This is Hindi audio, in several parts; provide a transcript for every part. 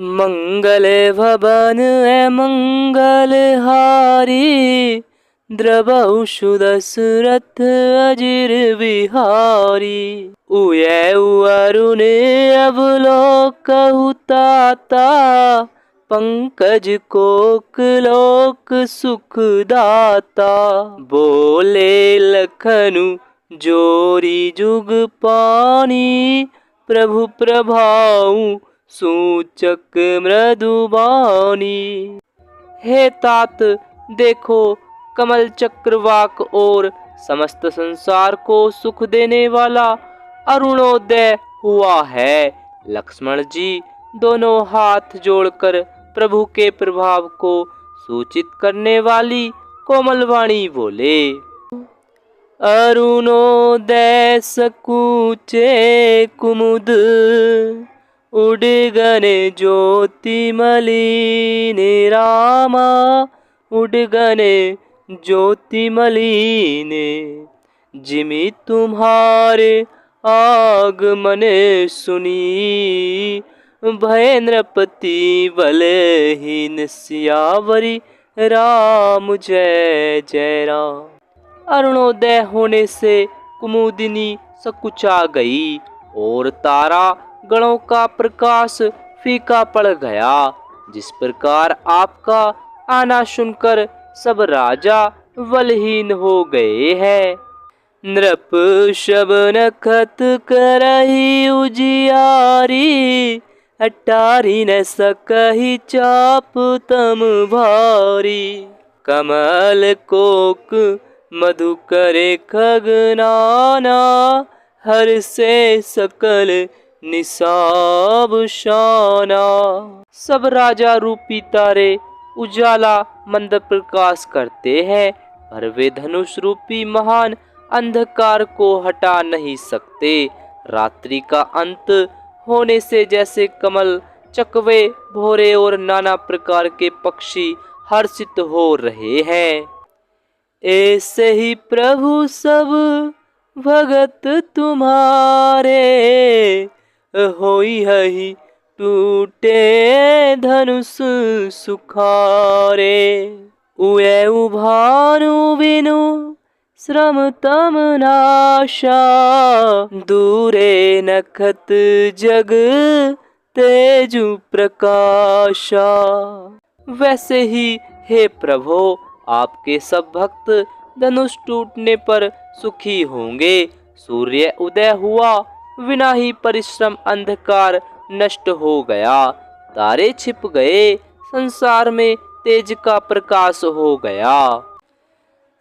मंगल भवन है मंगलहारी, द्रवहु सुदशरथ अजिर बिहारी। उयउ अरुण अवलोकहु ताता, पंकज कोकलोक सुखदाता। बोले लखनु जोरी जुग पानी, प्रभु प्रभाऊ सूचक मृदुबानी। हे तात देखो, कमल चक्रवाक और समस्त संसार को सुख देने वाला अरुणोदय हुआ है। लक्ष्मण जी दोनों हाथ जोड़कर प्रभु के प्रभाव को सूचित करने वाली कोमल वाणी बोले। अरुणोदय सकुचे कुमुद, उडगन ज्योति मलिन रामा। उडगन ज्योति मलिन, जिमि तुम्हारे आगमन सुनी। भय नृपति बलहीन सियावरी, राम जय जय राम। अरुणोदय होने से कुमुदिनी सकुचा गई और तारा गणों का प्रकाश फीका पड़ गया। जिस प्रकार आपका आना सुनकर सब राजा बलहीन हो गए हैं। नृप शब नखत करही उजियारी, अटारी न सकही चाप तम भारी। कमल कोक मधु करे खगनाना, हर से सकल निसाब शाना। सब राजा रूपी तारे उजाला मंद प्रकाश करते हैं, पर वे धनुष रूपी महान अंधकार को हटा नहीं सकते। रात्रि का अंत होने से जैसे कमल, चकवे, भौरे और नाना प्रकार के पक्षी हर्षित हो रहे हैं, ऐसे ही प्रभु सब भगत तुम्हारे। होई हहि टूटे धनुष सुखारे। उयउ भानु बिनु श्रम तम नाशा, दूरे नखत जग तेजु प्रकाशा। वैसे ही हे प्रभो, आपके सब भक्त धनुष टूटने पर सुखी होंगे। सूर्य उदय हुआ, बिना ही परिश्रम अंधकार नष्ट हो गया। तारे छिप गए, संसार में तेज का प्रकाश हो गया।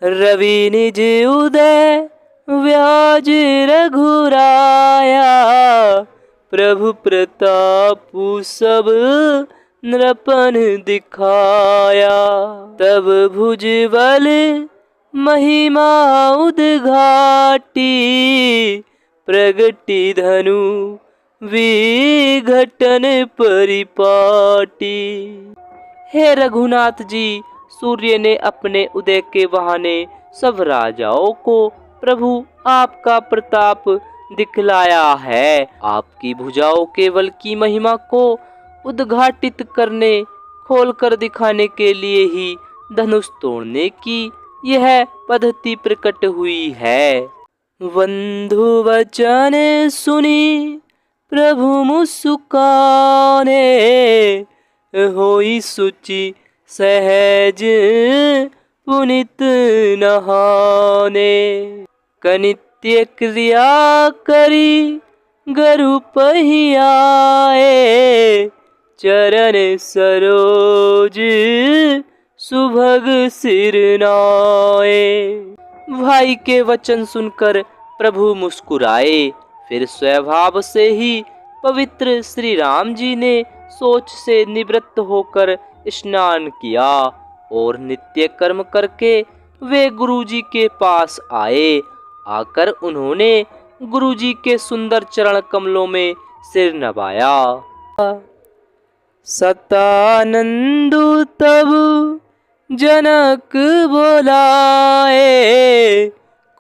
रवि निज उदय व्याज रघुराया, प्रभु प्रताप सब नृपन दिखाया। तब भुजबल महिमा उद्घाटी, प्रगति धनु विघटन परिपाटी। हे रघुनाथ जी, सूर्य ने अपने उदय के बहाने सब राजाओं को प्रभु आपका प्रताप दिखलाया है। आपकी भुजाओं के बल की महिमा को उद्घाटित करने, खोलकर दिखाने के लिए ही धनुष तोड़ने की यह पद्धति प्रकट हुई है। बंधु वचन सुनी प्रभु मुस्काने, होई सुचि सहज पुनित नहाने। कनित्य क्रिया करी गरु पहियाए, चरण सरोज सुभग सिर नाए। भाई के वचन सुनकर प्रभु मुस्कुराए। फिर स्वभाव से ही पवित्र श्री राम जी ने सोच से निवृत्त होकर स्नान किया और नित्य कर्म करके वे गुरुजी के पास आए। आकर उन्होंने गुरुजी के सुंदर चरण कमलों में सिर नवाया। सतानंदु तब जनक बोलाए,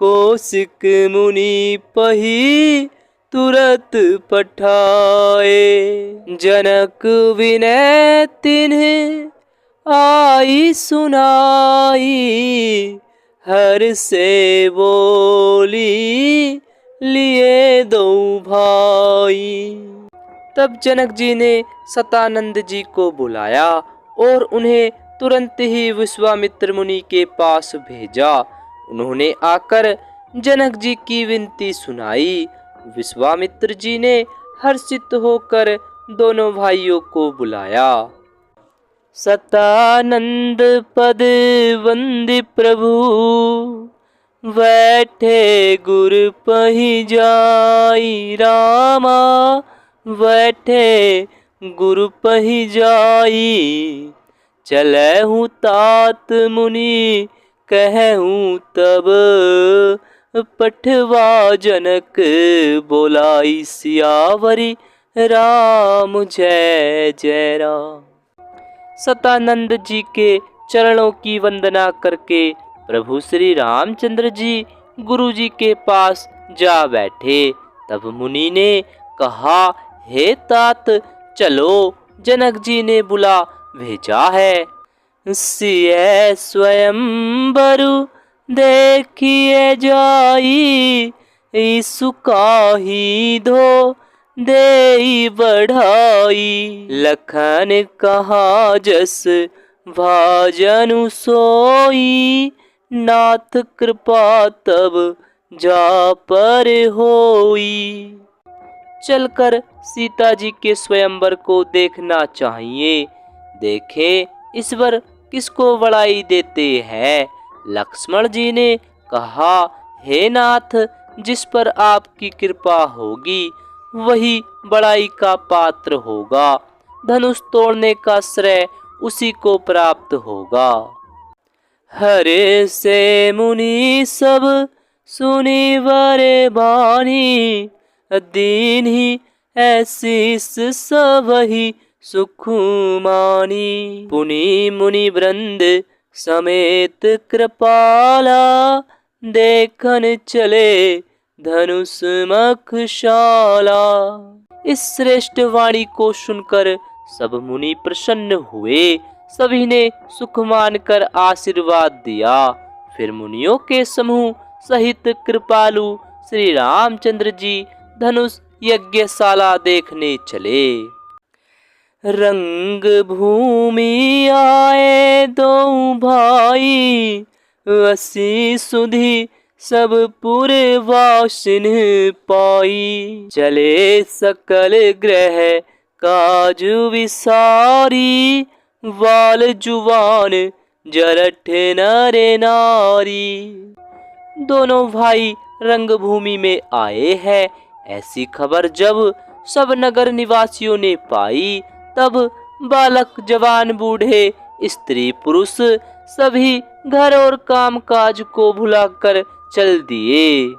कौशिक मुनि पही तुरत पठाए। जनक विनय तिन्ह आई सुनाई, हर से बोली लिए दो भाई। तब जनक जी ने सतानंद जी को बुलाया और उन्हें तुरंत ही विश्वामित्र मुनि के पास भेजा। उन्होंने आकर जनक जी की विनती सुनाई। विश्वामित्र जी ने हर्षित होकर दोनों भाइयों को बुलाया। सतानंद पद वंदि प्रभु, बैठे गुर पहि जाई। रामा बैठे गुरु पहि जाई। चलहु तात मुनि कहूँ तब, पठवा जनक बोलाई। सियावरी राम जय जय राम। सतानंद जी के चरणों की वंदना करके प्रभु श्री रामचंद्र जी गुरु जी के पास जा बैठे। तब मुनि ने कहा, हे तात चलो, जनक जी ने बुला भेजा है। सिय स्वयंवरु देखिए जाई, ईसु काहि धो देई बढ़ाई। लखन कहा जस भाजनु सोई, नाथ कृपा तब जा पर होई। चलकर सीता जी के स्वयंवर को देखना चाहिए। देखें ईश्वर किसको बड़ाई देते हैं। लक्ष्मण जी ने कहा, हे नाथ, जिस पर आपकी कृपा होगी वही बड़ाई का पात्र होगा। धनुष तोड़ने का श्रेय उसी को प्राप्त होगा। हरे से मुनि सब सुनी वरे बानी, दीन ही ऐसी सबही सुख मानी। पुनि मुनि वृंद समेत कृपाला, देखन चले धनुष मखशाला। इस श्रेष्ठ वाणी को सुनकर सब मुनि प्रसन्न हुए। सभी ने सुख मानकर आशीर्वाद दिया। फिर मुनियों के समूह सहित कृपालु श्री रामचंद्र जी धनुष यज्ञशाला देखने चले। रंग भूमि आए दो भाई, असी सुधी सब पुरे वासिन पाई। चले सकल ग्रह काज विसारी, बाल जुवान जरठ नर नारी। दोनों भाई रंगभूमि में आए हैं। ऐसी खबर जब सब नगर निवासियों ने पाई, तब बालक जवान बूढ़े स्त्री पुरुष सभी घर और काम काज को भुलाकर चल दिए।